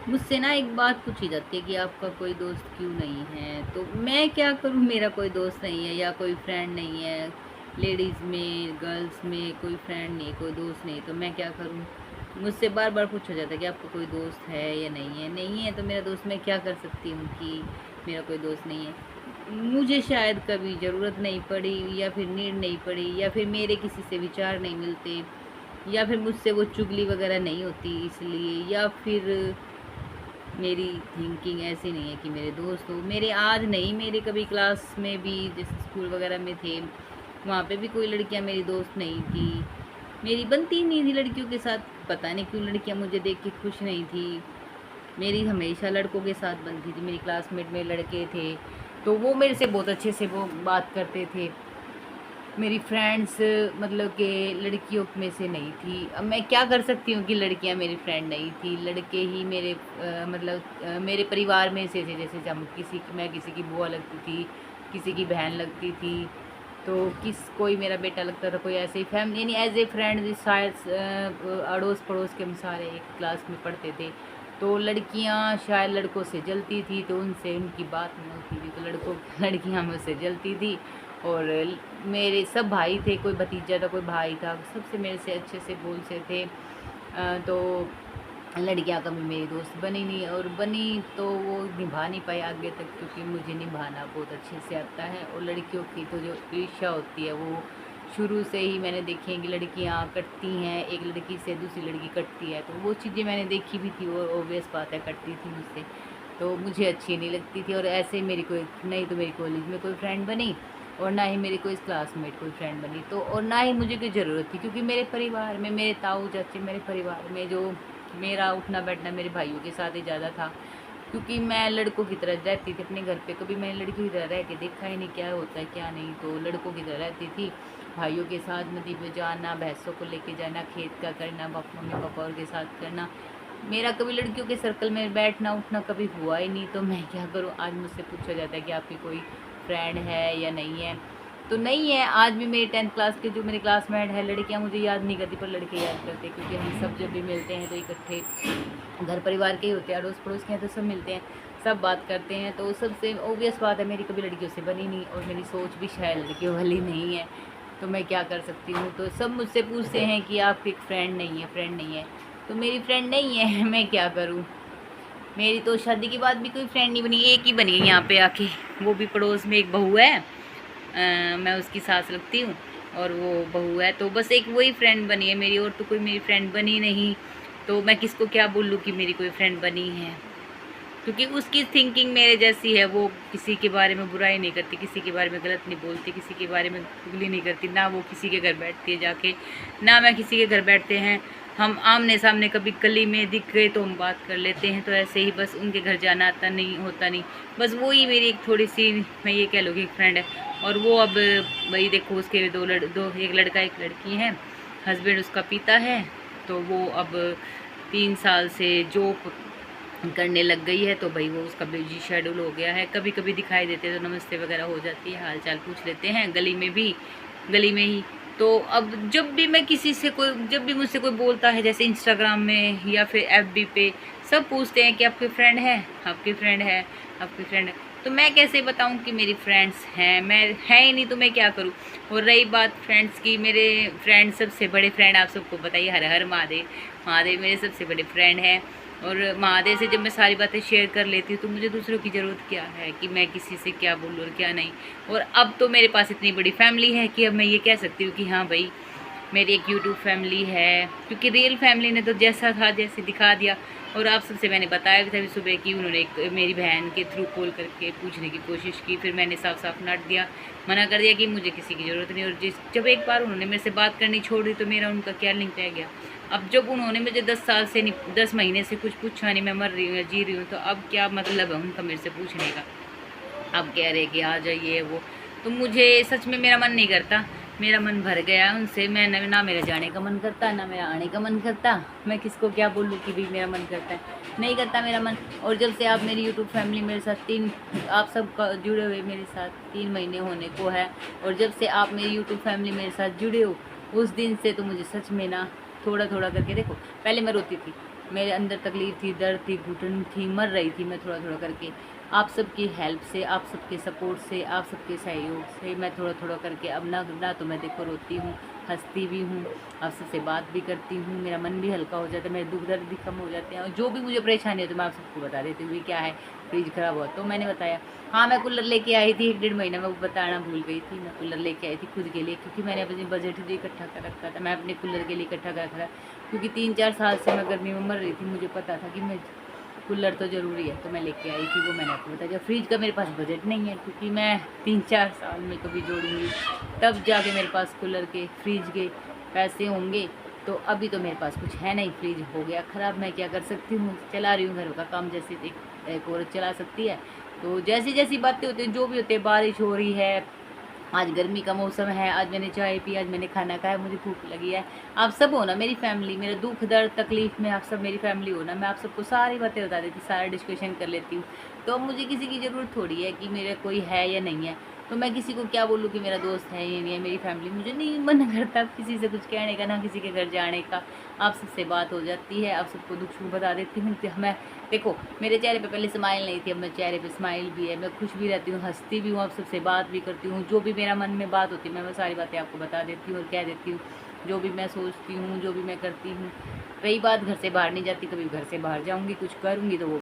मुझसे ना एक बात पूछी जाती है कि आपका कोई दोस्त क्यों नहीं है, तो मैं क्या करूँ, मेरा कोई दोस्त नहीं है या कोई फ्रेंड नहीं है। लेडीज़ में, गर्ल्स में कोई फ्रेंड नहीं, कोई दोस्त नहीं, तो मैं क्या करूँ? मुझसे बार-बार पूछा जाता है कि आपका कोई दोस्त है या नहीं है? नहीं है तो मेरा दोस्त, मैं क्या कर सकती हूँ कि मेरा कोई दोस्त नहीं है। मुझे शायद कभी ज़रूरत नहीं पड़ी या फिर नीड नहीं पड़ी या फिर मेरे किसी से विचार नहीं मिलते या फिर मुझसे वो चुगली वगैरह नहीं होती इसलिए, या फिर मेरी थिंकिंग ऐसी नहीं है कि मेरे दोस्त हो मेरे। आज नहीं, मेरे कभी क्लास में भी जैसे स्कूल वगैरह में थे, वहाँ पे भी कोई लड़कियाँ मेरी दोस्त नहीं थी, मेरी बनती ही नहीं थी लड़कियों के साथ। पता नहीं क्यों लड़कियाँ मुझे देख के खुश नहीं थी। मेरी हमेशा लड़कों के साथ बनती थी। मेरी क्लासमेट में लड़के थे तो वो मेरे से बहुत अच्छे से वो बात करते थे। मेरी फ्रेंड्स मतलब कि लड़कियों में से नहीं थी। अब मैं क्या कर सकती हूँ कि लड़कियाँ मेरी फ्रेंड नहीं थी, लड़के ही मेरे मेरे परिवार में से थे। जैसे जब मैं किसी की बुआ लगती थी, किसी की बहन लगती थी, तो कोई मेरा बेटा लगता था, कोई ऐसे ही फैमिली यानी एज ए फ्रेंड शायद अड़ोस पड़ोस के हम सारे एक क्लास में पढ़ते थे। तो लड़कियां शायद लड़कों से जलती थी तो उनसे उनकी बात नहीं होती थी, तो लड़कियां मुझसे जलती थी। और मेरे सब भाई थे, कोई भतीजा था, कोई भाई था, सबसे मेरे से अच्छे से बोल से थे। तो लड़कियां कभी मेरी दोस्त बनी नहीं, और बनी तो वो निभा नहीं पाई आगे तक, क्योंकि मुझे निभाना बहुत अच्छे से आता है। और लड़कियों की तो जो ईर्ष्या होती है वो शुरू से ही मैंने देखी है कि लड़कियां कटती हैं, एक लड़की से दूसरी लड़की कटती है, तो वो चीज़ें मैंने देखी भी थी और ऑब्वियस बात है कटती थी मुझसे, तो मुझे अच्छी नहीं लगती थी। और ऐसे ही मेरी कोई नहीं तो मेरी कॉलेज में कोई फ्रेंड बनी, और ना ही मेरी कोई क्लासमेट कोई फ्रेंड बनी, तो और ना ही मुझे कोई ज़रूरत थी, क्योंकि मेरे परिवार में मेरे ताऊ चाचे, मेरे परिवार में जो मेरा उठना बैठना मेरे भाइयों के साथ ही ज़्यादा था। क्योंकि मैं लड़कों की तरह रहती थी अपने घर पे, कभी मैंने लड़कियों की तरह रह के देखा ही नहीं क्या होता है क्या नहीं, तो लड़कों की तरह रहती थी। भाइयों के साथ नदी पे जाना, भैंसों को लेके जाना, खेत का करना, मम्मी पापा और के साथ करना। मेरा कभी लड़कियों के सर्कल में बैठना उठना कभी हुआ ही नहीं, तो मैं क्या करूँ। आज मुझसे पूछा जाता है कि आपकी कोई फ्रेंड है या नहीं है, तो नहीं है। आज भी मेरी 10th क्लास के जो मेरे क्लासमेट है, लड़कियां मुझे याद नहीं करती पर लड़के याद करते, क्योंकि हम सब जब भी मिलते हैं तो इकट्ठे घर परिवार के ही होते हैं, अड़ोस पड़ोस के हैं, तो सब मिलते हैं, सब बात करते हैं। तो सबसे ओबियस बात है मेरी कभी लड़कियों से बनी नहीं, और मेरी सोच भी शायद लड़कियों वाली नहीं है, तो मैं क्या कर सकती हूँ। तो सब मुझसे पूछते हैं कि आपकी एक फ्रेंड नहीं है, फ्रेंड नहीं है, तो मेरी फ्रेंड नहीं है। मैं क्या करूँ। मेरी तो शादी के बाद भी कोई फ्रेंड नहीं बनी, एक ही बनी है यहाँ पे आके, वो भी पड़ोस में एक बहू है। मैं उसकी सास लगती हूँ और वो बहू है, तो बस एक वही फ्रेंड बनी है मेरी, और तो कोई मेरी फ्रेंड बनी नहीं। तो मैं किसको क्या बोलूँ कि मेरी कोई फ्रेंड बनी है, क्योंकि उसकी थिंकिंग मेरे जैसी है। वो किसी के बारे में बुराई नहीं करती, किसी के बारे में गलत नहीं बोलती, किसी के बारे में चुगली नहीं करती, ना वो किसी के घर बैठती है जाके, ना मैं किसी के घर बैठते हैं। हम आमने सामने कभी गली में दिख गए तो हम बात कर लेते हैं, तो ऐसे ही बस उनके घर जाना आता नहीं होता नहीं। बस वो ही मेरी एक थोड़ी सी, मैं ये कह लूँगी, एक फ्रेंड है। और वो अब भाई देखो, उसके दो एक लड़का एक लड़की है, हस्बैंड उसका पीता है, तो वो अब 3 साल से जॉब करने लग गई है, तो भाई वो उसका बिजी शेड्यूल हो गया है। कभी कभी दिखाई देते तो नमस्ते वगैरह हो जाती है, हाल चाल पूछ लेते हैं गली में भी, गली में ही। तो अब जब भी मैं किसी से जब भी मुझसे कोई बोलता है, जैसे इंस्टाग्राम में या फिर एफबी पे, सब पूछते हैं कि आपकी फ्रेंड है, आपकी फ्रेंड है, आपकी फ्रेंड है। तो मैं कैसे बताऊं कि मेरी फ्रेंड्स हैं, मैं है ही नहीं, तो मैं क्या करूं। और रही बात फ्रेंड्स की, मेरे फ्रेंड सबसे बड़े फ्रेंड आप सबको बताइए, हर हर महादेव। महादेव मेरे सबसे बड़े फ्रेंड हैं, और महादेव से जब मैं सारी बातें शेयर कर लेती हूँ तो मुझे दूसरों की ज़रूरत क्या है कि मैं किसी से क्या बोलूँ और क्या नहीं। और अब तो मेरे पास इतनी बड़ी फैमिली है कि अब मैं ये कह सकती हूँ कि हाँ भाई, मेरी एक यूट्यूब फैमिली है, क्योंकि रियल फैमिली ने तो जैसा था जैसे दिखा दिया। और आप सबसे मैंने बताया भी था अभी सुबह कि उन्होंने मेरी बहन के थ्रू कॉल करके पूछने की कोशिश की, फिर मैंने साफ साफ नट दिया, मना कर दिया कि मुझे किसी की ज़रूरत नहीं। और जब एक बार उन्होंने मेरे से बात करनी छोड़ दी तो मेरा उनका क्या लिंक रह गया। अब जब उन्होंने मुझे 10 साल से नहीं, 10 महीने से कुछ पूछा नहीं, मैं मर रही हूँ जी रही हूँ, तो अब क्या मतलब है उनका मेरे से पूछने का। अब कह रहे कि आ जाइए वो, तो मुझे सच में मेरा मन नहीं करता, मेरा मन भर गया उनसे। मैं ना मेरा जाने का मन करता, ना मेरा आने का मन करता। मैं किसको क्या बोलूँ कि भाई मेरा मन करता है, नहीं करता मेरा मन। और जब से आप मेरी यूट्यूब फैमिली मेरे साथ आप सब जुड़े हुए मेरे साथ 3 महीने होने को है, और जब से आप मेरी यूट्यूब फैमिली मेरे साथ जुड़े हो, उस दिन से तो मुझे सच में ना थोड़ा थोड़ा करके, देखो पहले मैं रोती थी, मेरे अंदर तकलीफ़ थी, दर्द थी, घुटन थी, मर रही थी मैं थोड़ा-थोड़ा करके। आप सबकी हेल्प से, आप सबके सपोर्ट से, आप सबके सहयोग से मैं थोड़ा-थोड़ा करके अब ना ना तो मैं देखो रोती हूँ, हँसती भी हूँ, आप सबसे बात भी करती हूँ, मेरा मन भी हल्का हो जाता है, मेरे दुःख दर्द भी कम हो जाते हैं और जो भी मुझे परेशानी है तो मैं आप सबको बता देती हूँ, ये क्या है, फ्रिज ख़राब हुआ तो मैंने बताया। हाँ, मैं कूलर लेके आई थी 1 डेढ़ महीना, मैं वो बताना भूल गई थी, मैं कूलर लेके आई थी खुद के लिए क्योंकि मैंने अपनी बजट भी इकट्ठा कर रखा था, मैं अपने कूलर के लिए इकट्ठा कर रखा था क्योंकि 3-4 साल से मैं गर्मी में मर रही थी, मुझे पता था कि मैं कूलर तो ज़रूरी है, तो मैं लेके आई थी, वो मैंने आपको बताया। जब फ्रिज का मेरे पास बजट नहीं है क्योंकि मैं 3-4 साल में कभी जोड़ूँगी, तब जाके मेरे पास कूलर के, फ्रिज के पैसे होंगे। तो अभी तो मेरे पास कुछ है नहीं, फ्रिज हो गया ख़राब, मैं क्या कर सकती हूँ, चला रही हूँ घर का काम जैसे एक औरत चला सकती है। तो जैसी-जैसी बातें होती हैं, जो भी होती है, बारिश हो रही है, आज गर्मी का मौसम है, आज मैंने चाय पी, आज मैंने खाना खाया, मुझे भूख लगी है। आप सब हो ना मेरी फैमिली, मेरा दुःख दर्द तकलीफ़ में आप सब मेरी फैमिली हो ना, मैं आप सबको सारी बातें बता देती, सारा डिस्कशन कर लेती हूँ। तो अब मुझे किसी की ज़रूरत थोड़ी है कि मेरा कोई है या नहीं है। तो मैं किसी को क्या बोलूँ कि मेरा दोस्त है या नहीं है, मेरी फैमिली, मुझे नहीं मन करता किसी से कुछ कहने का, ना किसी के घर जाने का। आप सबसे बात हो जाती है, आप सबको दुःख सुख बता देती हूँ कि मैं देखो, मेरे चेहरे पे पहले स्माइल नहीं थी, अब मेरे चेहरे पे स्माइल भी है, मैं खुश भी रहती हूँ, हँसती भी हूँ, आप सबसे बात भी करती हूँ, जो भी मेरा मन में बात होती है मैं वो सारी बातें आपको बता देती हूँ और कह देती हूँ, जो भी मैं सोचती हूँ, जो भी मैं करती हूँ। रही बात घर से बाहर नहीं जाती, कभी घर से बाहर जाऊँगी, कुछ करूँगी तो वो